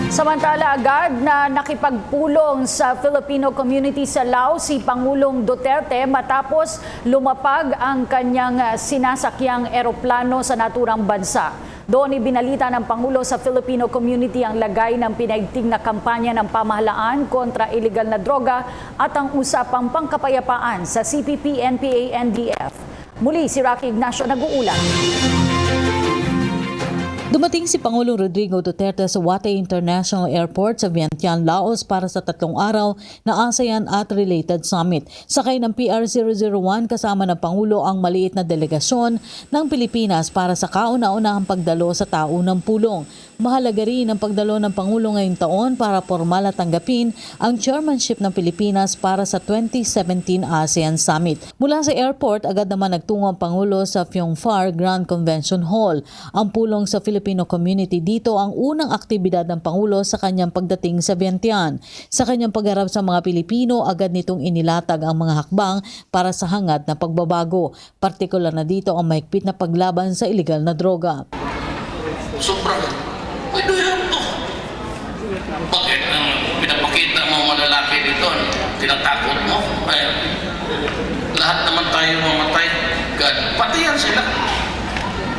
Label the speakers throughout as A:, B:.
A: Samantala, agad na nakipagpulong sa Filipino community sa Laos si Pangulong Duterte matapos lumapag ang kanyang sinasakyang eroplano sa naturang bansa. Doon ibinalita ng Pangulo sa Filipino community ang lagay ng pinaigting na kampanya ng pamahalaan kontra illegal na droga at ang usapang pangkapayapaan sa CPP, NPA, NDF. Muli si Rocky Ignacio nag-uulat.
B: Dumating si Pangulong Rodrigo Duterte sa Watay International Airport sa Vientiane, Laos para sa 3 araw na ASEAN at related summit. Sakay ng PR001 kasama ng Pangulo ang maliit na delegasyon ng Pilipinas para sa kauna-unahang pagdalo sa taunang pulong. Mahalaga rin ang pagdalo ng Pangulo ngayong taon para formal na tanggapin ang chairmanship ng Pilipinas para sa 2017 ASEAN Summit. Mula sa airport, agad naman nagtungo ang Pangulo sa Phiong Phar Grand Convention Hall. Ang pulong sa Filipino community dito ang unang aktibidad ng Pangulo sa kanyang pagdating sa Vientiane. Sa kanyang pagharap sa mga Pilipino, agad nitong inilatag ang mga hakbang para sa hangad na pagbabago. Partikular na dito ang mahigpit na paglaban sa illegal na droga.
C: Sobrang pwede yan to. Bakit pinapakita mo mga lalaki dito, tinatakot mo? Ay, lahat naman tayo mamatay. God, pati yan sila.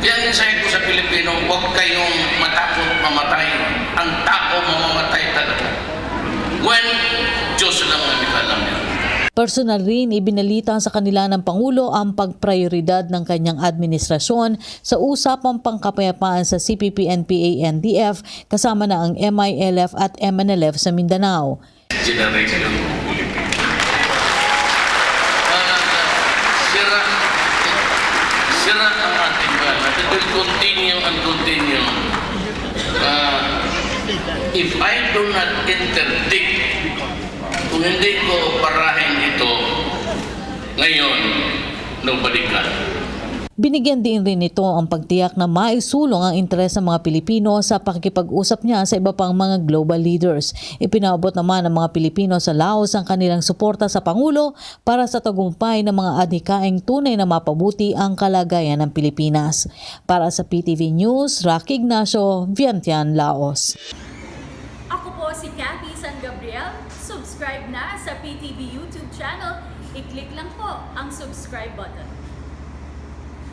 C: Kaya ang mensahe ko sa Pilipino, huwag kayong matakot mamatay. Ang tao mamamatay talaga. When Diyos lang ang ikalam niya.
B: Personal rin ibinalita sa kanila ng Pangulo ang pagprioridad ng kanyang administrasyon sa usapang pangkapayapaan sa CPP, NPA, NDF kasama na ang MILF at MNLF sa Mindanao.
C: Generation Pilipino. Sira ang ating banat. It will continue and continue. If I do not interdict, kung hindi ko parahin ito, ngayon, nobody can.
B: Binigyan din nito ang pagtiyak na maisulong ang interes ng mga Pilipino sa pakikipag-usap niya sa iba pang mga global leaders. Ipinaabot naman ng mga Pilipino sa Laos ang kanilang suporta sa Pangulo para sa tagumpay ng mga adhikaing tunay na mapabuti ang kalagayan ng Pilipinas. Para sa PTV News, Rocky Ignacio, Vientiane, Laos.
D: Ako po si Cathy San Gabriel. Subscribe na sa PTV YouTube channel. I-click lang po ang subscribe button.